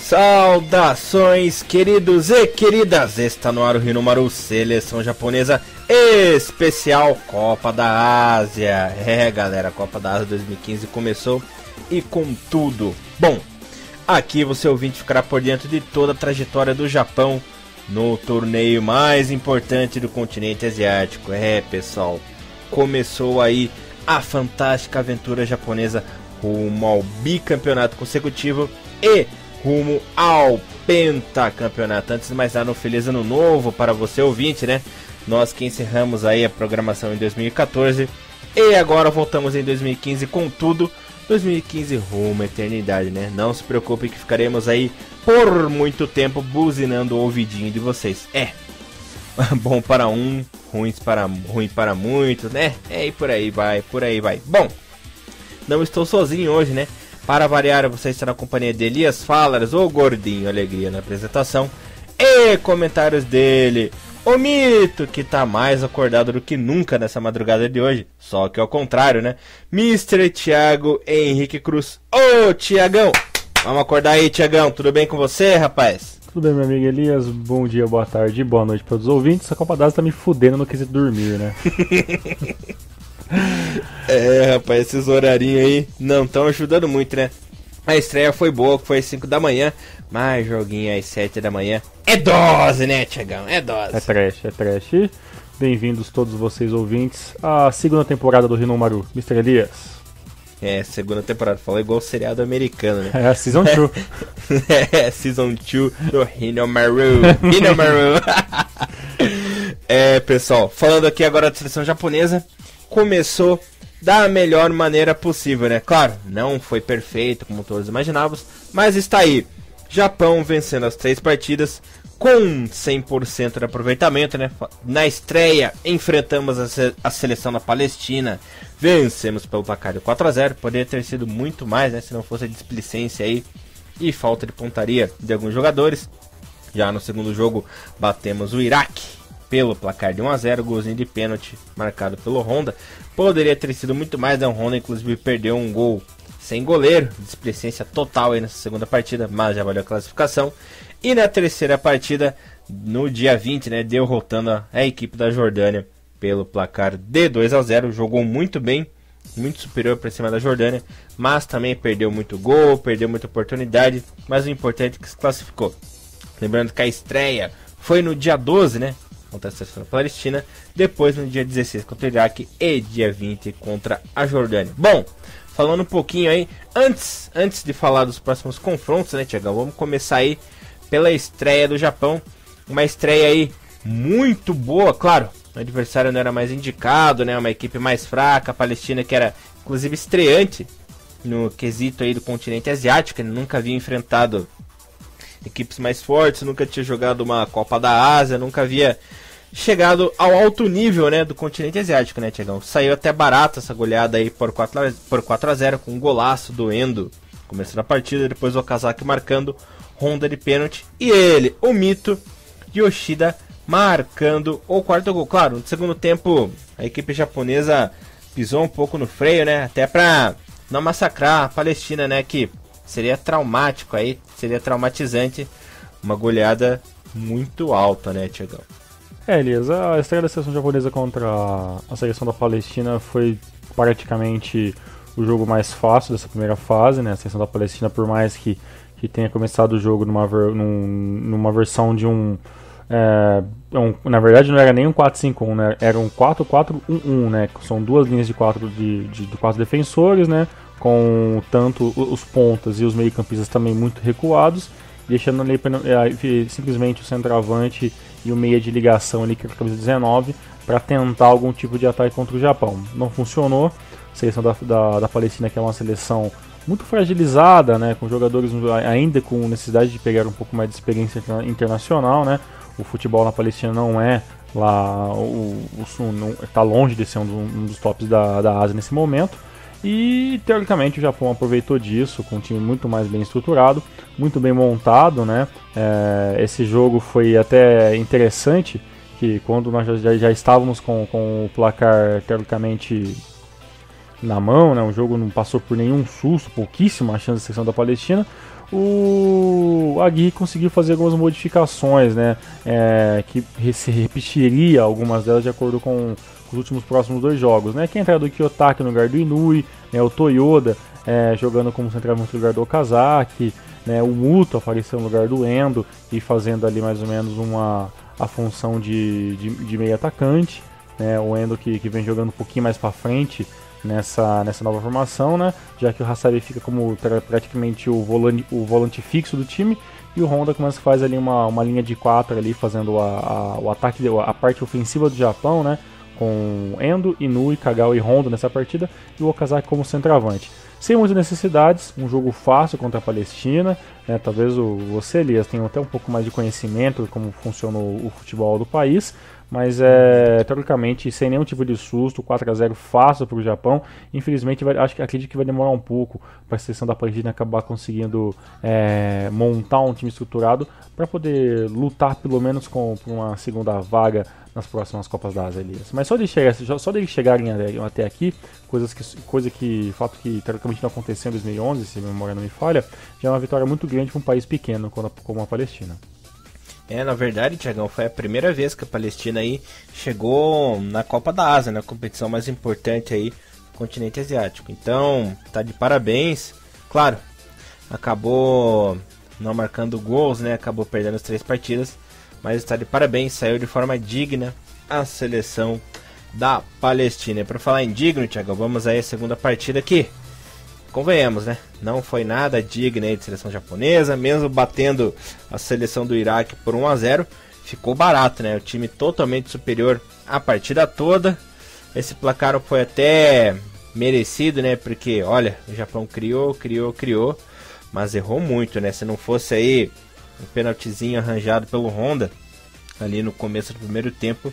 Saudações, queridos e queridas! Está no ar o Hinomaru Seleção Japonesa Especial Copa da Ásia. Galera, a Copa da Ásia 2015 começou e com tudo. Bom, aqui você ouvinte ficará por dentro de toda a trajetória do Japão no torneio mais importante do continente asiático. Pessoal, começou aí a fantástica aventura japonesa rumo ao bicampeonato consecutivo e rumo ao pentacampeonato. Antes de mais nada, um feliz ano novo para você ouvinte, né? Nós que encerramos aí a programação em 2014 e agora voltamos em 2015 com tudo. 2015 rumo à eternidade, né? Não se preocupe que ficaremos aí por muito tempo buzinando o ouvidinho de vocês. Bom para um, ruim para muitos, né? E por aí vai. Bom, não estou sozinho hoje, né? Para variar, você está na companhia de Elias Falares, o gordinho alegria na apresentação, e comentários dele, o mito que tá mais acordado do que nunca nessa madrugada de hoje, só que ao contrário, né? Mr. Thiago Henrique Cruz. Ô, Thiagão! Vamos acordar aí, Thiagão, tudo bem com você, rapaz? Tudo bem, meu amigo Elias, bom dia, boa tarde e boa noite para os ouvintes. A Copa d'Ásia tá me fudendo no quesito dormir, né? Rapaz, esses horarinhos aí não estão ajudando muito, né? A estreia foi boa, foi às 5 da manhã, mas joguinho às 7 da manhã é dose, né, Thiagão? É dose. É trash. Bem-vindos todos vocês ouvintes à segunda temporada do Hinomaru, Mr. Elias. Segunda temporada, falou igual o seriado americano, né? Season 2. Season 2 do Hinomaru. Pessoal, falando aqui agora da seleção japonesa, começou da melhor maneira possível, né? Claro, não foi perfeito, como todos imaginávamos, mas está aí. Japão vencendo as 3 partidas com 100% de aproveitamento, né? Na estreia, enfrentamos a seleção da Palestina, vencemos pelo placar de 4-0. Poderia ter sido muito mais, né? Se não fosse a displicência aí e falta de pontaria de alguns jogadores. Já no segundo jogo, batemos o Iraque pelo placar de 1-0, golzinho de pênalti marcado pelo Honda. Poderia ter sido muito mais, né? O Honda inclusive perdeu um gol sem goleiro, displicência total aí nessa segunda partida, mas já valeu a classificação. E na terceira partida, no dia 20, né, derrotando a equipe da Jordânia pelo placar de 2-0, jogou muito bem, muito superior para cima da Jordânia, mas também perdeu muito gol, perdeu muita oportunidade, mas o importante é que se classificou. Lembrando que a estreia foi no dia 12, né, contra a seleção da Palestina, depois no dia 16 contra o Iraque e dia 20 contra a Jordânia. Bom, falando um pouquinho aí, antes de falar dos próximos confrontos, né, Thiagão, vamos começar aí pela estreia do Japão, uma estreia aí muito boa, claro, o adversário não era mais indicado, né, uma equipe mais fraca, a Palestina que era inclusive estreante no quesito aí do continente asiático, ele nunca havia enfrentado equipes mais fortes, nunca tinha jogado uma Copa da Ásia, nunca havia chegado ao alto nível, né, do continente asiático, né, Thiagão? Saiu até barato essa goleada aí por 4-0 com um golaço do Endo, começando a partida, depois o Okazaki marcando, Honda de pênalti, e ele, o mito, Yoshida, marcando o quarto gol. Claro, no segundo tempo a equipe japonesa pisou um pouco no freio, né, até pra não massacrar a Palestina, né, que seria traumático aí, seria traumatizante, uma goleada muito alta, né, Thiagão? Elias, a estreia da seleção japonesa contra a seleção da Palestina foi praticamente o jogo mais fácil dessa primeira fase, né? A seleção da Palestina, por mais que tenha começado o jogo numa versão de na verdade não era nem um 4-5-1, né? Era um 4-4-1-1, né? São duas linhas de 4 defensores, né? Com tanto os pontas e os meio-campistas também muito recuados, deixando ali simplesmente o centroavante e o meia de ligação ali, que é a camisa 19, para tentar algum tipo de ataque contra o Japão. Não funcionou. A seleção da Palestina, que é uma seleção muito fragilizada, né, com jogadores ainda com necessidade de pegar um pouco mais de experiência internacional, né? O futebol na Palestina não é lá, está longe de ser um dos tops da Ásia nesse momento. E teoricamente o Japão aproveitou disso, com um time muito mais bem estruturado, muito bem montado, né? Esse jogo foi até interessante, que quando nós já estávamos com o placar teoricamente na mão, né? O jogo não passou por nenhum susto, pouquíssima chance de seleção da Palestina. O Aguirre conseguiu fazer algumas modificações, né? Que se repetiria algumas delas de acordo com os últimos próximos 2 jogos, né? Que é a entrada do Kiyotaki no lugar do Inui, né? O Toyoda jogando como centroavante no lugar do Okazaki, né? O Muto apareceu no lugar do Endo e fazendo ali mais ou menos a função de meio atacante, né? O Endo que vem jogando um pouquinho mais para frente nessa nova formação, né? Já que o Hassabi fica como praticamente o volante fixo do time, e o Honda começa a fazer ali uma linha de 4 ali, fazendo o ataque, a parte ofensiva do Japão, né? Com Endo, Inui, Kagawa e Honda nessa partida, e o Okazaki como centroavante. Sem muitas necessidades, um jogo fácil contra a Palestina, né? Talvez você, Elias, tenha até um pouco mais de conhecimento de como funciona o futebol do país, mas teoricamente sem nenhum tipo de susto, 4-0 fácil para o Japão. Infelizmente, acredito que vai demorar um pouco para a seleção da Palestina acabar conseguindo montar um time estruturado para poder lutar pelo menos por uma segunda vaga nas próximas Copas da Ásia, Elias. Mas só de chegarem até aqui, fato que teoricamente não aconteceu em 2011, se a memória não me falha, já é uma vitória muito grande para um país pequeno como a Palestina. Na verdade, Thiagão, foi a primeira vez que a Palestina aí chegou na Copa da Ásia, na competição mais importante aí do continente asiático. Então, tá de parabéns. Claro, acabou não marcando gols, né? Acabou perdendo as 3 partidas, mas está de parabéns, saiu de forma digna a seleção da Palestina. E para falar em digno, Thiago, vamos aí a segunda partida aqui. Convenhamos, né? Não foi nada digna aí de seleção japonesa, mesmo batendo a seleção do Iraque por 1-0, ficou barato, né? O time totalmente superior a partida toda. Esse placar foi até merecido, né? Porque, olha, o Japão criou, mas errou muito, né? Se não fosse aí um penaltizinho arranjado pelo Honda ali no começo do primeiro tempo,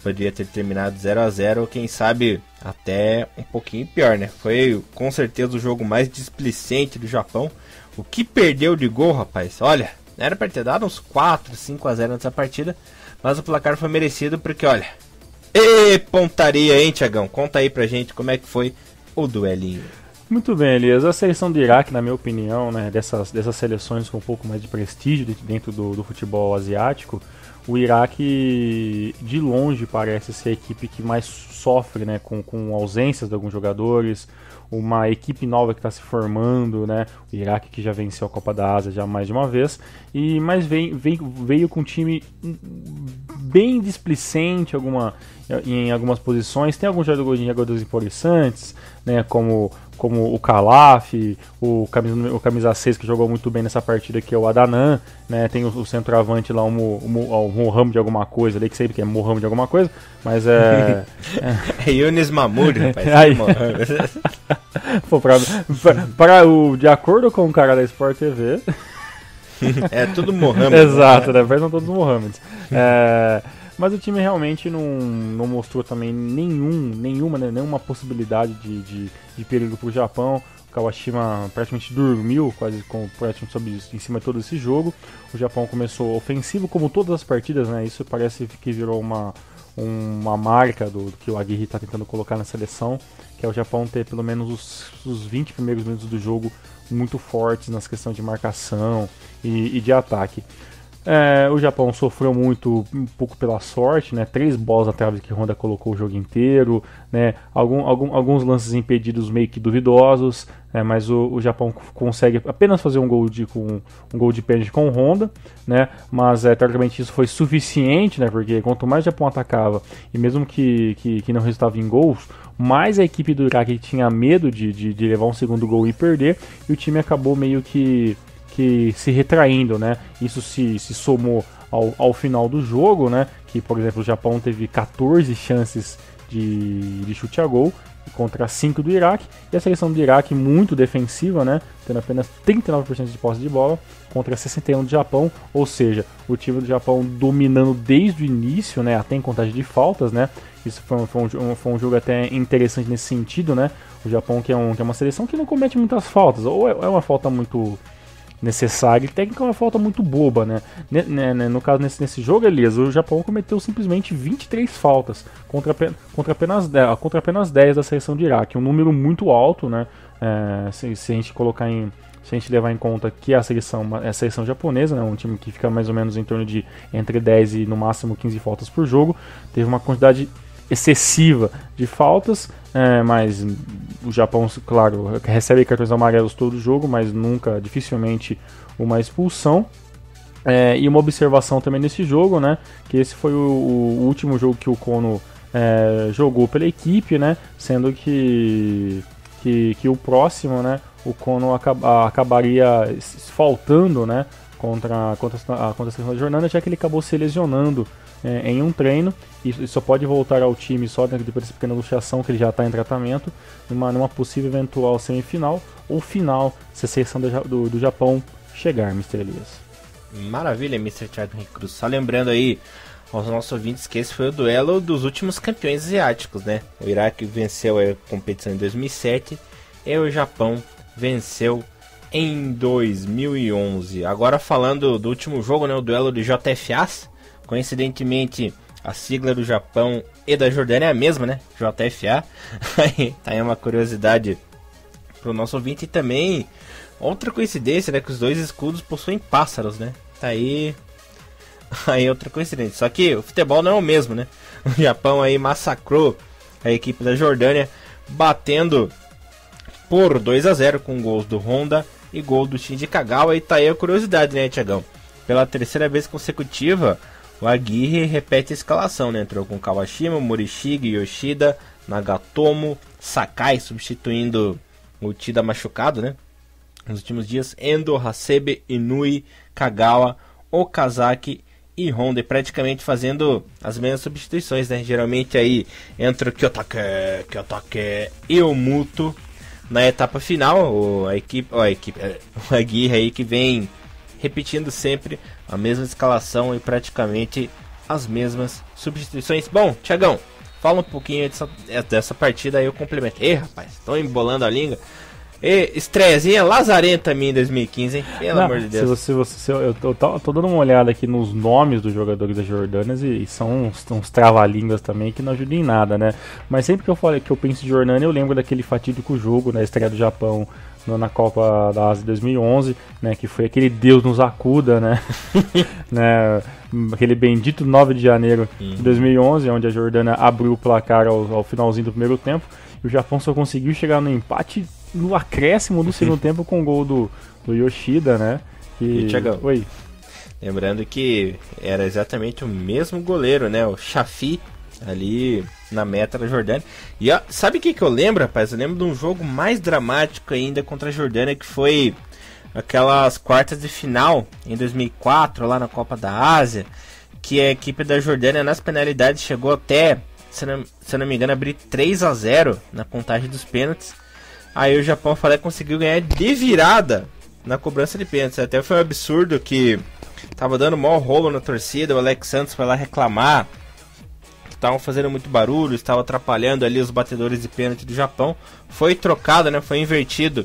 poderia ter terminado 0-0, ou quem sabe até um pouquinho pior, né? Foi com certeza o jogo mais displicente do Japão. O que perdeu de gol, rapaz, olha, era para ter dado uns 4-5-0 nessa partida, mas o placar foi merecido porque, olha, pontaria, hein, Thiagão? Conta aí pra gente como é que foi o duelinho. Muito bem, Elias. A seleção do Iraque, na minha opinião, né, dessas seleções com um pouco mais de prestígio dentro do futebol asiático, o Iraque de longe parece ser a equipe que mais sofre, né, com ausências de alguns jogadores, uma equipe nova que está se formando, né, o Iraque que já venceu a Copa da Ásia já mais de uma vez, mas veio com um time bem displicente em algumas posições. Tem alguns jogadores interessantes, né, como o Kalaf, o camisa 6 que jogou muito bem nessa partida, que é o Adanan, né? Tem o centroavante lá, o Mohamed de alguma coisa ali, que sempre que é Mohamed de alguma coisa, mas é Younes Mahmoud, rapaz. Pô, de acordo com o cara da Sport TV... é tudo Mohamed. Exato, né? São todos Mohamed. Mas o time realmente não mostrou também nenhuma possibilidade de perigo para o Japão. O Kawashima praticamente dormiu, praticamente em cima de todo esse jogo. O Japão começou ofensivo, como todas as partidas, né? Isso parece que virou uma marca do que o Aguirre está tentando colocar na seleção, que é o Japão ter pelo menos os 20 primeiros minutos do jogo muito fortes nas questões de marcação e de ataque. O Japão sofreu muito, um pouco pela sorte, né? 3 bolas na trave que Honda colocou o jogo inteiro, né? Alguns lances impedidos meio que duvidosos, mas o Japão consegue apenas fazer um gol de pênalti com Honda, né? Mas teoricamente isso foi suficiente, né? Porque quanto mais o Japão atacava, e mesmo que não resultava em gols, mais a equipe do Iraque tinha medo de levar um segundo gol e perder, e o time acabou meio que se retraindo, né? Isso se somou ao final do jogo, né? Que, por exemplo, o Japão teve 14 chances de chute a gol contra 5 do Iraque, e a seleção do Iraque muito defensiva, né? Tendo apenas 39% de posse de bola contra 61% do Japão, ou seja, o time do Japão dominando desde o início, né? Até em contagem de faltas, né? Isso foi um jogo até interessante nesse sentido, né? O Japão que é uma seleção que não comete muitas faltas, ou é uma falta muito necessária. E técnica é uma falta muito boba, né? No caso, nesse jogo, Elias, o Japão cometeu simplesmente 23 faltas contra apenas 10 da seleção de Iraque. Um número muito alto, né? Se a gente colocar se a gente levar em conta que a seleção japonesa, né, um time que fica mais ou menos em torno de entre 10 e no máximo 15 faltas por jogo, teve uma quantidade excessiva de faltas, mas o Japão, claro, recebe cartões amarelos todo jogo, mas nunca, dificilmente, uma expulsão. E uma observação também nesse jogo, né, que esse foi o último jogo que o Kono jogou pela equipe, né, sendo que o próximo, né, o Kono acabaria faltando, né, contra a seleção da Jordânia, já que ele acabou se lesionando em um treino e só pode voltar ao time só depois dessa pequena luxação que ele já está em tratamento numa possível eventual semifinal ou final se a seleção do Japão chegar, Mr. Elias. Maravilha, Mr. Thiago Henrique Cruz. Só lembrando aí aos nossos ouvintes que esse foi o duelo dos últimos campeões asiáticos, né? O Iraque venceu a competição em 2007 e o Japão venceu em 2011. Agora falando do último jogo, né, o duelo de JFAs, coincidentemente a sigla do Japão e da Jordânia é a mesma, né, JFA. Tá aí uma curiosidade pro nosso ouvinte e também outra coincidência, né, que os dois escudos possuem pássaros, né, tá aí outra coincidência, só que o futebol não é o mesmo, né, o Japão aí massacrou a equipe da Jordânia, batendo por 2-0 com gols do Honda e gol do Shinji Kagawa. E tá aí a curiosidade, né, Thiagão? Pela terceira vez consecutiva, o Aguirre repete a escalação, né? Entrou com Kawashima, Morishige, Yoshida, Nagatomo, Sakai, substituindo o Tida machucado, né? Nos últimos dias, Endo, Hasebe, Inui, Kagawa, Okazaki e Honda, praticamente fazendo as mesmas substituições, né? Geralmente aí entra o Kiyotake e o Muto. Na etapa final, o Aguirre aí que vem repetindo sempre a mesma escalação e praticamente as mesmas substituições. Bom, Thiagão, fala um pouquinho dessa partida aí, eu complemento. Rapaz, estão embolando a língua. Estreazinha lazarenta minha em 2015, hein? Pelo amor de Deus. Eu tô dando uma olhada aqui nos nomes dos jogadores da Jordânia e são uns trava-línguas também que não ajudam em nada, né? Mas sempre que eu penso em Jordânia, eu lembro daquele fatídico jogo na estreia do Japão na Copa da Ásia 2011, né? Que foi aquele Deus nos acuda, né? né? Aquele bendito 9 de janeiro de 2011, onde a Jordânia abriu o placar ao finalzinho do primeiro tempo e o Japão só conseguiu chegar no empate no acréscimo do segundo tempo com o gol do Yoshida, né? E Thiagão, oi. Lembrando que era exatamente o mesmo goleiro, né? O Shafi, ali na meta da Jordânia. E sabe o que eu lembro, rapaz? Eu lembro de um jogo mais dramático ainda contra a Jordânia, que foi aquelas quartas de final em 2004, lá na Copa da Ásia, que a equipe da Jordânia nas penalidades chegou até, se não me engano, abrir 3-0 na contagem dos pênaltis. Aí o Japão conseguiu ganhar de virada na cobrança de pênaltis. Até foi um absurdo que tava dando maior rolo na torcida. O Alex Santos foi lá reclamar que estavam fazendo muito barulho, estavam atrapalhando ali os batedores de pênalti do Japão. Foi trocado, né? Foi invertido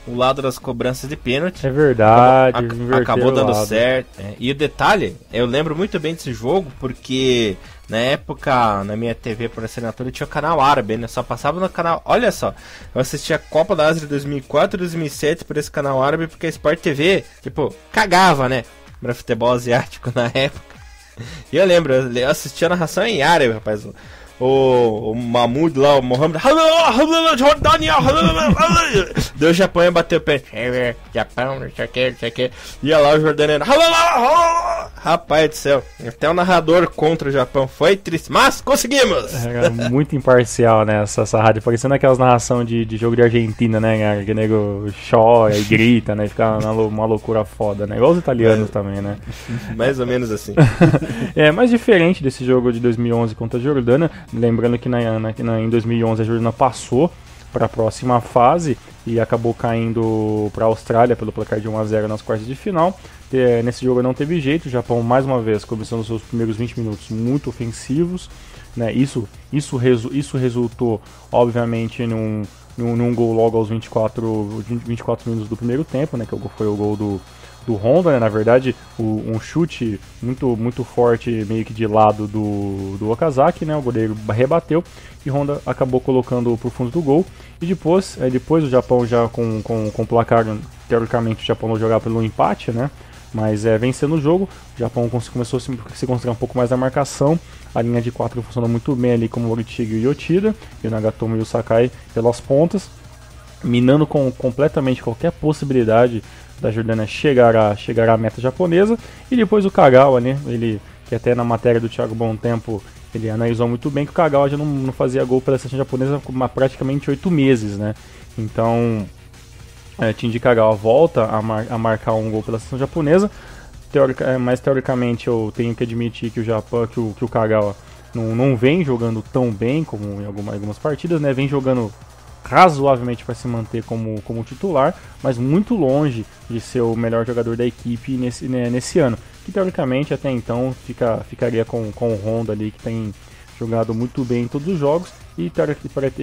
o lado das cobranças de pênalti. É verdade. Acabou dando certo. E o detalhe, eu lembro muito bem desse jogo porque na época, na minha TV por assinatura, tinha o canal árabe, né? Só passava no canal... Olha só, eu assistia a Copa da Ásia de 2004 e 2007 por esse canal árabe, porque a Sport TV, tipo, cagava, né? Pra futebol asiático na época. E eu lembro, eu assistia a narração em árabe, rapaz. O Mahmoud lá, o Mohamed, Jordânia, deu o Japão e bateu o pé. Japão, não sei o que. Ia lá o Jordânia, rapaz do céu, até o narrador contra o Japão foi triste, mas conseguimos! Era muito imparcial, né, essa rádio, parecendo aquelas narração de jogo de Argentina, né, que o nego chora e grita, né, fica uma loucura foda, né, igual os italianos também, né. Mais ou menos assim. Mais diferente desse jogo de 2011 contra a Jordânia, lembrando que em 2011 a Jordânia passou para a próxima fase e acabou caindo para a Austrália pelo placar de 1-0 nas quartas de final. Nesse jogo não teve jeito, o Japão mais uma vez começando os seus primeiros 20 minutos muito ofensivos, né? Isso resultou obviamente num num gol logo aos 24 minutos do primeiro tempo, né, que foi o gol do Honda, né, na verdade, um chute muito forte, meio que de lado do Okazaki, né, o goleiro rebateu e Honda acabou colocando pro fundo do gol. E depois o Japão já com o placar, teoricamente o Japão não jogava pelo empate, né, mas vencendo o jogo, o Japão começou a se concentrar um pouco mais na marcação. A linha de 4 funcionou muito bem ali, como o Oritiga e o Yoshida, e o Nagatomo e o Sakai pelas pontas, minando completamente qualquer possibilidade da Jordânia chegar à meta japonesa. E depois o Kagawa, né, ele, que até na matéria do Thiago Bom Tempo ele analisou muito bem que o Kagawa já não fazia gol pela seleção japonesa há praticamente 8 meses, né? Então, time de Kagawa volta a marcar um gol pela seleção japonesa. Mas teoricamente eu tenho que admitir que o Kagawa não vem jogando tão bem como em algumas partidas, né? Vem jogando razoavelmente para se manter como titular, mas muito longe de ser o melhor jogador da equipe nesse ano, que teoricamente até então ficaria com o Honda ali, que tem jogado muito bem em todos os jogos e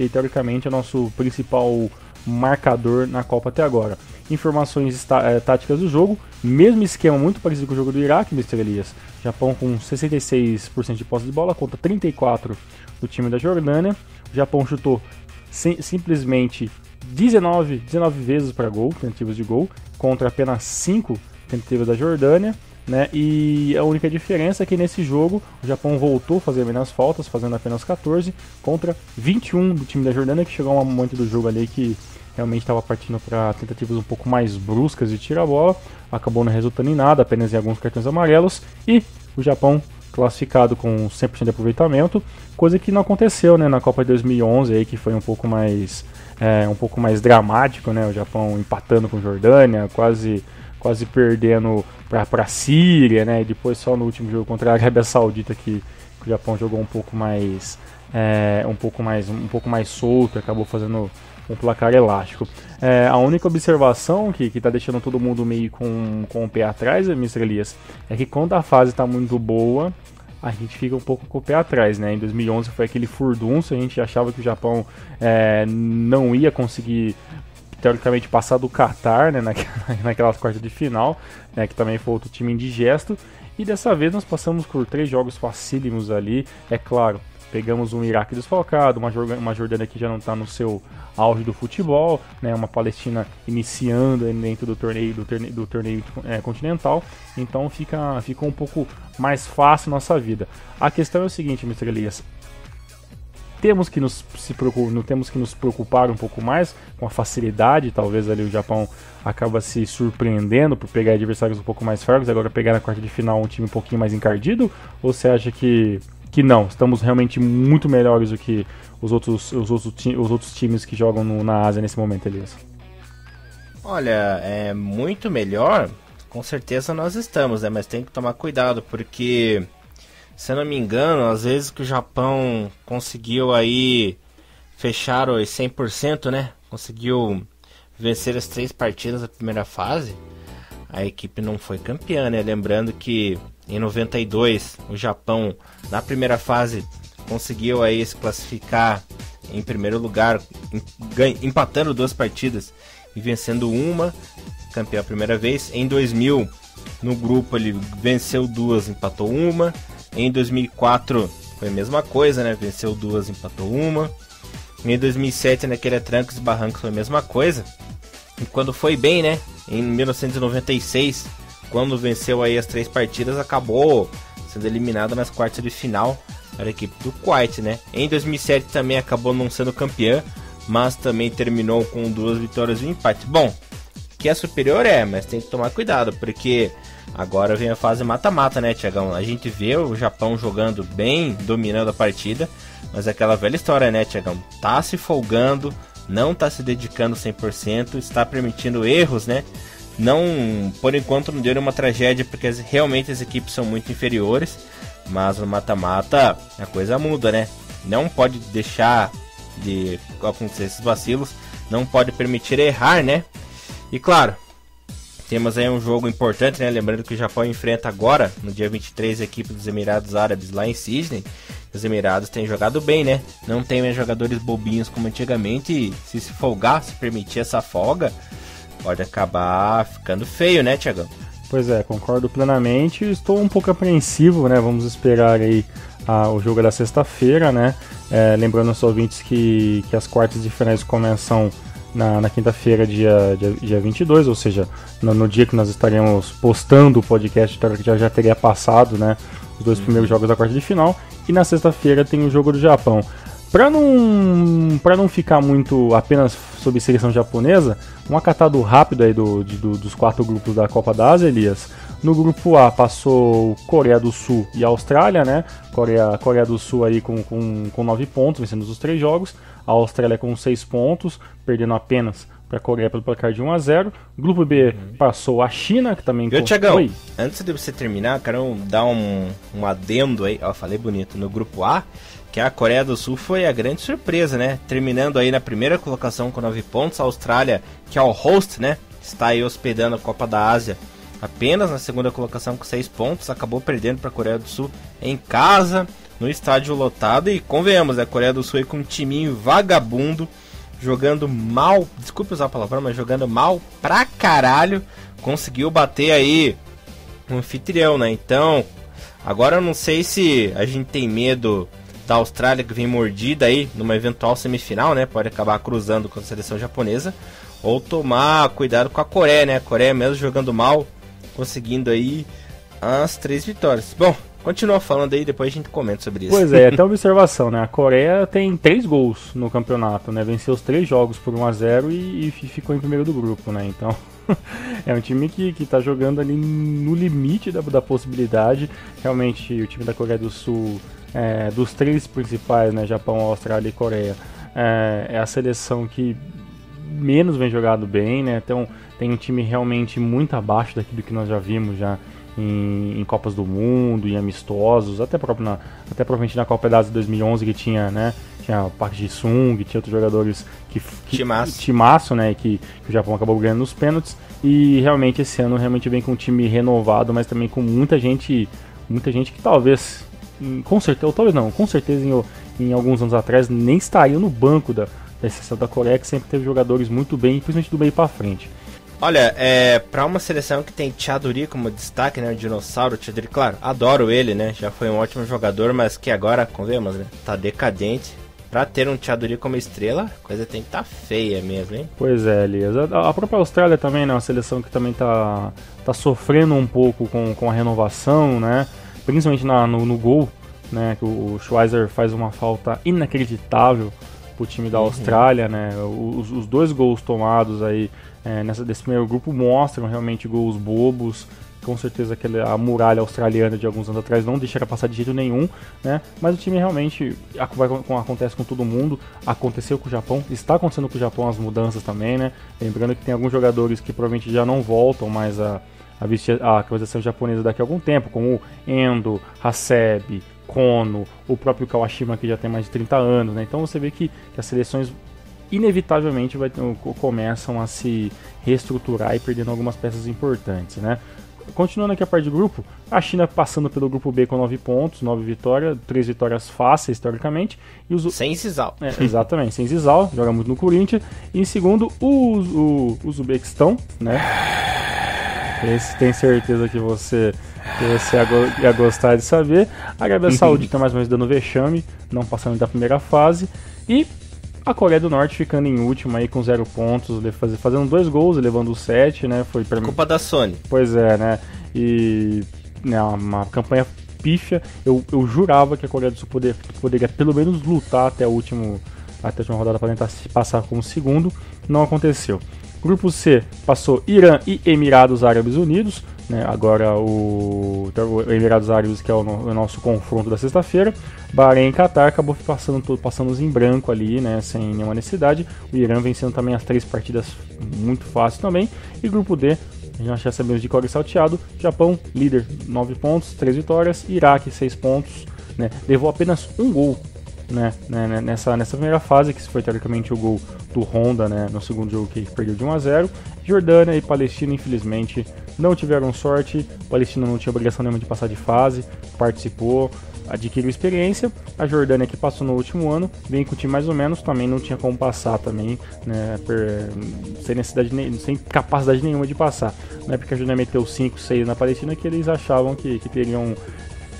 teoricamente é nosso principal marcador na Copa até agora. Informações táticas do jogo, mesmo esquema muito parecido com o jogo do Iraque, Mr. Elias. Japão com 66% de posse de bola contra 34% do time da Jordânia. O Japão chutou simplesmente 19 vezes para gol, tentativas de gol, contra apenas 5 tentativas da Jordânia, né? E a única diferença é que nesse jogo o Japão voltou a fazer menos faltas, fazendo apenas 14 contra 21 do time da Jordânia, que chegou a um momento do jogo ali que realmente estava partindo para tentativas um pouco mais bruscas de tirar a bola, acabou não resultando em nada, apenas em alguns cartões amarelos, e o Japão classificado com 100% de aproveitamento, coisa que não aconteceu, né, na Copa de 2011, aí, que foi um pouco mais dramático, né, o Japão empatando com a Jordânia, quase perdendo para a Síria, né, e depois só no último jogo contra a Arábia Saudita que o Japão jogou um pouco mais solto, acabou fazendo um placar elástico. A única observação que está deixando todo mundo meio com o pé atrás, Mr. Elias, é que quando a fase está muito boa, a gente fica um pouco com o pé atrás, né? Em 2011 foi aquele furdunço, a gente achava que o Japão não ia conseguir, teoricamente, passar do Catar, né, naquelas quartas de final, né, que também foi outro time indigesto, e dessa vez nós passamos por 3 jogos facílimos ali, é claro. Pegamos um Iraque desfalcado, uma Jordânia que já não está no seu auge do futebol, né, uma Palestina iniciando dentro do torneio continental, então fica um pouco mais fácil nossa vida. A questão é o seguinte, Mr. Elias, temos que nos preocupar um pouco mais com a facilidade, talvez ali o Japão acaba se surpreendendo por pegar adversários um pouco mais fracos, agora pegar na quarta de final um time um pouquinho mais encardido, ou você acha que não, estamos realmente muito melhores do que os outros times que jogam na Ásia nesse momento, Elias? Olha, é muito melhor, com certeza nós estamos, né? Mas tem que tomar cuidado, porque, se eu não me engano, às vezes que o Japão conseguiu aí fechar os 100%, né? Conseguiu vencer as 3 partidas da primeira fase, a equipe não foi campeã, né? Lembrando que em 92 o Japão na primeira fase conseguiu aí se classificar em primeiro lugar, empatando 2 partidas e vencendo uma, campeão a primeira vez. Em 2000 no grupo ele venceu 2, empatou uma. Em 2004 foi a mesma coisa, né? Venceu 2, empatou uma. Em 2007 naquele trancos e barrancos foi a mesma coisa. E quando foi bem, né? Em 1996, quando venceu aí as 3 partidas, acabou sendo eliminado nas quartas de final para a equipe do Kuwait, né? Em 2007 também acabou não sendo campeã, mas também terminou com 2 vitórias e um empate. Bom, que é superior mas tem que tomar cuidado, porque agora vem a fase mata-mata, né, Thiagão? A gente vê o Japão jogando bem, dominando a partida, mas é aquela velha história, né, Thiagão? Tá se folgando, não tá se dedicando 100%, está permitindo erros, né? Não, por enquanto não deu nenhuma tragédia, porque realmente as equipes são muito inferiores, mas no mata-mata a coisa muda, né? Não pode deixar de acontecer esses vacilos, não pode permitir errar, né? E claro, temos aí um jogo importante, né? Lembrando que o Japão enfrenta agora, no dia 23, a equipe dos Emirados Árabes lá em Sydney. Os Emirados têm jogado bem, né? Não tem mais jogadores bobinhos como antigamente. E se folgar, se permitir essa folga, pode acabar ficando feio, né, Thiagão? Pois é, concordo plenamente. Estou um pouco apreensivo, né? Vamos esperar aí o jogo da sexta-feira, né? Lembrando aos ouvintes que as quartas de finais começam na quinta-feira, dia 22, ou seja, no dia que nós estaremos postando o podcast, já teria passado, né, os dois primeiros jogos da quarta de final, e na sexta-feira tem o jogo do Japão. Para não ficar muito apenas sobre seleção japonesa, um acatado rápido aí dos 4 grupos da Copa da Ásia, Elias. No grupo A passou Coreia do Sul e Austrália, né? Coreia do Sul aí com 9 pontos, vencendo os 3 jogos. A Austrália com 6 pontos, perdendo apenas para a Coreia pelo placar de 1-0. Grupo B passou a China, que também... Thiagão, antes de você terminar, quero dar um adendo aí. Ó, falei bonito. No grupo A, que a Coreia do Sul foi a grande surpresa, né? Terminando aí na primeira colocação com 9 pontos. A Austrália, que é o host, né? Está aí hospedando a Copa da Ásia, apenas na segunda colocação com 6 pontos. Acabou perdendo para a Coreia do Sul em casa, no estádio lotado. E convenhamos, a Coreia do Sul aí com um timinho vagabundo, jogando mal, desculpe usar a palavra, mas jogando mal pra caralho. Conseguiu bater aí o anfitrião, né? Então, agora eu não sei se a gente tem medo da Austrália, que vem mordida aí numa eventual semifinal, né? Pode acabar cruzando com a seleção japonesa, ou tomar cuidado com a Coreia, né? A Coreia mesmo jogando mal, conseguindo aí as 3 vitórias. Bom, continua falando aí, depois a gente comenta sobre isso. Pois é, até observação, né? A Coreia tem 3 gols no campeonato, né? Venceu os 3 jogos por 1-0 e ficou em primeiro do grupo, né? Então, é um time que tá jogando ali no limite da possibilidade. Realmente, o time da Coreia do Sul, dos 3 principais, né? Japão, Austrália e Coreia, é a seleção que menos vem jogado bem, né? Então, tem um time realmente muito abaixo daquilo que nós já vimos já em Copas do Mundo, em amistosos, até provavelmente na Copa da Ásia 2011, que tinha, né, tinha o Park Ji-sung, tinha outros jogadores timaço, né, que o Japão acabou ganhando nos pênaltis. E realmente esse ano realmente vem com um time renovado, mas também com muita gente que talvez, com certeza em alguns anos atrás nem estaria no banco da seleção da Coreia, que sempre teve jogadores muito bem, principalmente do meio para frente. Olha, pra uma seleção que tem Chaduri como destaque, né, o dinossauro Chaduri, claro, adoro ele, né, já foi um ótimo jogador, mas que agora, convenhamos, né, tá decadente. Pra ter um Chaduri como estrela, a coisa tem que tá feia mesmo, hein? Pois é, Elias. A própria Austrália também, né, uma seleção que também tá sofrendo um pouco com a renovação, né, principalmente no gol, né, que o Schweizer faz uma falta inacreditável pro time da Austrália, né, os 2 gols tomados aí desse primeiro grupo mostram realmente gols bobos. Com certeza a muralha australiana de alguns anos atrás não deixará passar de jeito nenhum, né? Mas o time realmente acontece com todo mundo. Aconteceu com o Japão, está acontecendo com o Japão as mudanças também, né? Lembrando que tem alguns jogadores que provavelmente já não voltam mais a vestir a seleção japonesa daqui a algum tempo, como o Endo, Hasebe, Kono, o próprio Kawashima, que já tem mais de 30 anos, né? Então você vê que as seleções inevitavelmente começam a se reestruturar e perdendo algumas peças importantes, né? Continuando aqui a parte do grupo, a China passando pelo grupo B com 9 pontos, 9 vitórias, 3 vitórias fáceis, historicamente. Sem Zizal. Exatamente, sem Zizal, joga muito no Corinthians. E em segundo, o Uzbequistão, né? Esse tem certeza que você ia gostar de saber. A Arábia Saudita mais ou menos dando vexame, não passando da primeira fase. E a Coreia do Norte ficando em último aí com 0 pontos, fazendo 2 gols, levando 7, né? Foi culpa da Sony. Pois é, né? E né, uma campanha pífia. Eu jurava que a Coreia do Sul poderia pelo menos lutar até a última rodada para tentar se passar como segundo. Não aconteceu. Grupo C passou Irã e Emirados Árabes Unidos, né? Agora o Emirados Árabes, que é o nosso confronto da sexta-feira. Bahrein e Qatar acabou passando em branco ali, né? Sem nenhuma necessidade. O Irã vencendo também as 3 partidas muito fácil também. E grupo D, nós já sabemos de cor e salteado. Japão, líder, 9 pontos, 3 vitórias. Iraque, 6 pontos, né? Levou apenas um gol né, nessa primeira fase, que foi teoricamente o gol do Honda, né, no segundo jogo que perdeu de 1-0. Jordânia e Palestina, infelizmente, não tiveram sorte. Palestina não tinha obrigação nenhuma de passar de fase, participou, adquiriu experiência. A Jordânia, que passou no último ano, vem com o time mais ou menos, também não tinha como passar também, né, sem capacidade nenhuma de passar. Não é porque a Jordânia meteu 5, 6 na Palestina que eles achavam que teriam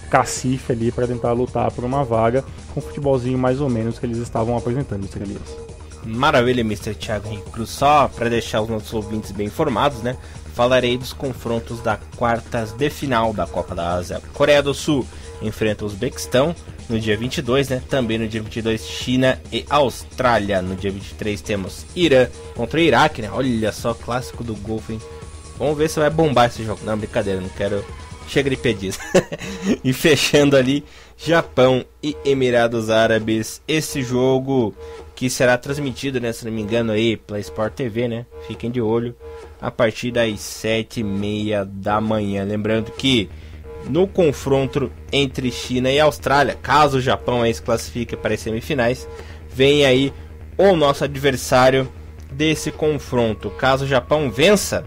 cacife ali para tentar lutar por uma vaga com o futebolzinho mais ou menos que eles estavam apresentando, Mr. Elias. Maravilha, Mr. Thiago Henrique Cruz. Só para deixar os nossos ouvintes bem informados, né? Falarei dos confrontos da quartas de final da Copa da Ásia. Coreia do Sul enfrenta o Uzbequistão no dia 22, né? Também no dia 22, China e Austrália. No dia 23 temos Irã contra o Iraque, né? Olha só, clássico do Golfo, hein? Vamos ver se vai bombar esse jogo. Não, brincadeira, não quero... Chega de pedir. E fechando ali, Japão e Emirados Árabes. Esse jogo que será transmitido, né, se não me engano, aí pela Sport TV, né? Fiquem de olho. A partir das 7h30 da manhã. Lembrando que no confronto entre China e Austrália, caso o Japão aí se classifique para as semifinais, vem aí o nosso adversário desse confronto. Caso o Japão vença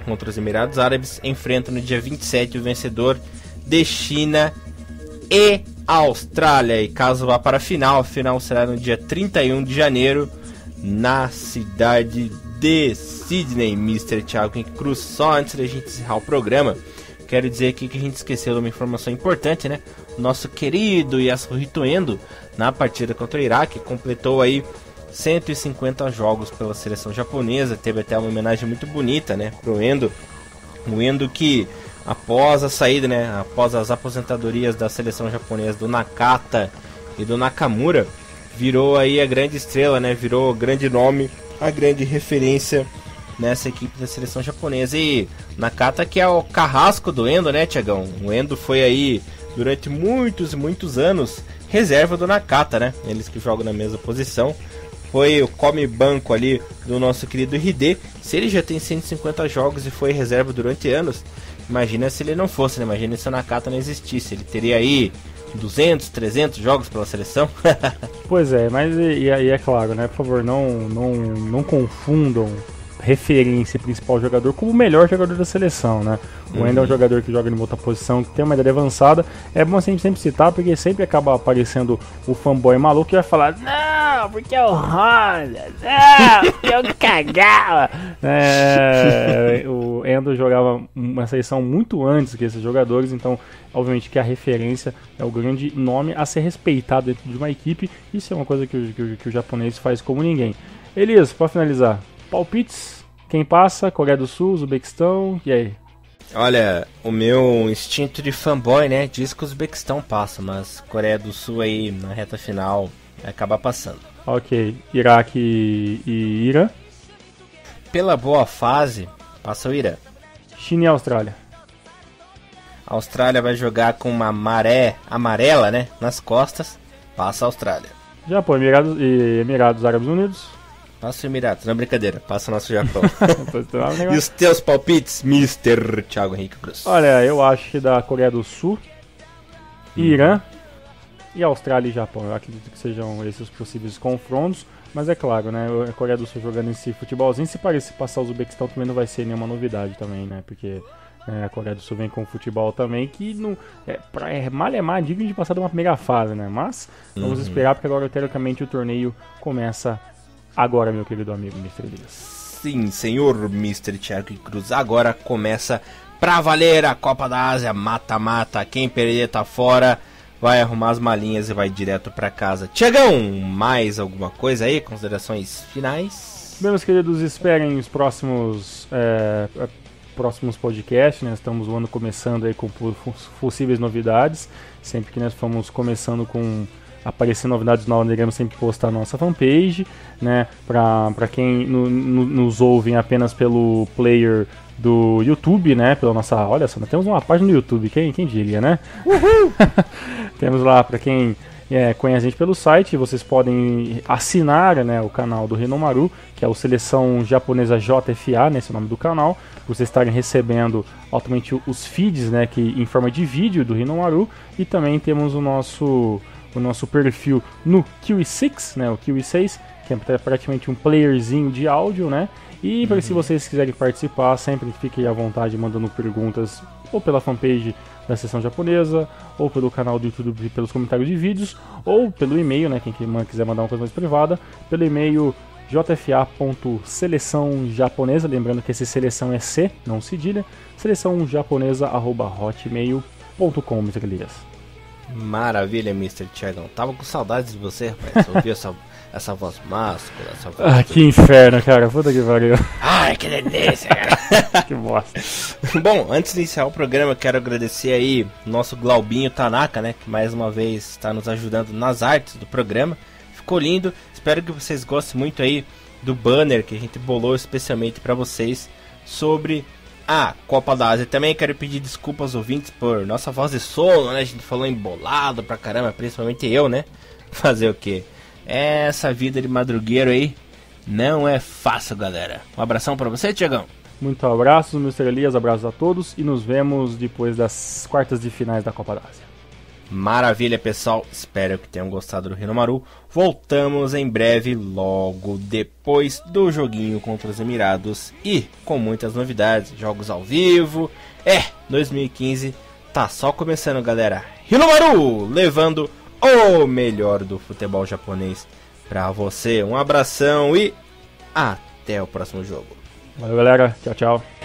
contra os Emirados Árabes, enfrenta no dia 27 o vencedor de China e Austrália. E caso vá para a final será no dia 31 de janeiro na cidade de Sydney. Mr. Thiago Henrique Cruz, só antes da gente encerrar o programa, quero dizer aqui que a gente esqueceu de uma informação importante, né? Nosso querido Yasuhito Endo, na partida contra o Iraque, completou aí 150 jogos pela seleção japonesa. Teve até uma homenagem muito bonita, né, pro Endo. O Endo que após a saída, né, após as aposentadorias da seleção japonesa do Nakata e do Nakamura, virou aí a grande estrela, né, virou o grande nome, a grande referência nessa equipe da seleção japonesa. E Nakata, que é o carrasco do Endo, né, Thiagão? O Endo foi aí durante muitos anos reserva do Nakata, né? Eles que jogam na mesma posição. Foi o come-banco ali do nosso querido Hide. Se ele já tem 150 jogos e foi reserva durante anos, imagina se ele não fosse, né? Imagina se o Nakata não existisse. Ele teria aí 200, 300 jogos pela seleção. Pois é, mas e é claro, né? Por favor, não confundam referência principal jogador como o melhor jogador da seleção, né? O Endo é um jogador que joga em outra posição, que tem uma idade avançada. É bom sempre citar, porque sempre acaba aparecendo o fanboy maluco que vai falar: não, porque é o Honda, não, porque eu cagava. O Endo jogava uma seleção muito antes que esses jogadores, então obviamente que a referência é o grande nome a ser respeitado dentro de uma equipe. Isso é uma coisa que o japonês faz como ninguém. Elias, para finalizar, palpites? Quem passa? Coreia do Sul, Uzbequistão, e aí? Olha, o meu instinto de fanboy, né, diz que o Uzbequistão passa, mas Coreia do Sul aí na reta final vai acabar passando. Ok, Iraque e Irã? Pela boa fase, passa o Irã. China e Austrália? A Austrália vai jogar com uma maré amarela, né, nas costas, passa a Austrália. Japão e Emirados Árabes Unidos? Passa o Emirados, não, brincadeira, passa o nosso Japão. E os teus palpites, Mr. Thiago Henrique Cruz? Olha, eu acho que da Coreia do Sul, Irã e Austrália e Japão. Eu acredito que sejam esses os possíveis confrontos, mas é claro, né, a Coreia do Sul jogando esse futebolzinho, se parecer passar o Uzbequistão também não vai ser nenhuma novidade também, né, porque a Coreia do Sul vem com futebol também, que não é digno de passar de uma primeira fase, né, mas vamos esperar, porque agora teoricamente o torneio começa agora, meu querido amigo Mr. Elias. Sim, senhor Mr. Thiago Cruz. Agora começa pra valer a Copa da Ásia, mata-mata. Quem perder tá fora, vai arrumar as malinhas e vai direto pra casa. Thiagão, mais alguma coisa aí? Considerações finais? Meus queridos, esperem os próximos podcasts, né? Estamos o ano começando aí com possíveis novidades. Sempre que nós fomos começando com aparecer novidades novas, iremos sempre postar na nossa fanpage, né? Para quem nos ouvem apenas pelo player do YouTube, né? Pela nossa, olha só, nós temos uma página no YouTube, quem diria, né? Uhul! Temos lá para quem conhece a gente pelo site, vocês podem assinar, né, o canal do Rinomaru, que é o Seleção Japonesa JFA, né, esse é o nome do canal, vocês estarem recebendo automaticamente os feeds, né, que em forma de vídeo do Rinomaru, e também temos o nosso o nosso perfil no Kiwi6, né, o Kiwi6, que é praticamente um playerzinho de áudio, né? E se vocês quiserem participar, sempre fiquem à vontade mandando perguntas ou pela fanpage da Sessão Japonesa, ou pelo canal do YouTube, pelos comentários de vídeos, ou pelo e-mail, né? Quem quiser mandar uma coisa mais privada, pelo e-mail jfa.seleçãojaponesa, lembrando que esse seleção é C, não cedilha, seleçãojaponesa@hotmail.com, Mr. Elias. Maravilha, Mr. Thiagão. Tava com saudades de você, rapaz. Ouvi essa voz máscula, essa voz... que inferno, cara. Puta que pariu. Ai, que delícia, cara. Que bosta. Bom, antes de iniciar o programa, quero agradecer aí o nosso Glaubinho Tanaka, né? Que mais uma vez está nos ajudando nas artes do programa. Ficou lindo. Espero que vocês gostem muito aí do banner que a gente bolou especialmente para vocês sobre a Copa da Ásia. Também quero pedir desculpas aos ouvintes por nossa voz de sono, né? A gente falou embolado pra caramba, principalmente eu, né? Fazer o quê? Essa vida de madrugueiro aí não é fácil, galera. Um abração pra você, Thiagão. Muito abraços, Mr. Elias, abraços a todos e nos vemos depois das quartas de finais da Copa da Ásia. Maravilha, pessoal. Espero que tenham gostado do Hinomaru. Voltamos em breve, logo depois do joguinho contra os Emirados e com muitas novidades, jogos ao vivo. 2015 tá só começando, galera. Hinomaru levando o melhor do futebol japonês pra você. Um abração e até o próximo jogo. Valeu, galera. Tchau, tchau.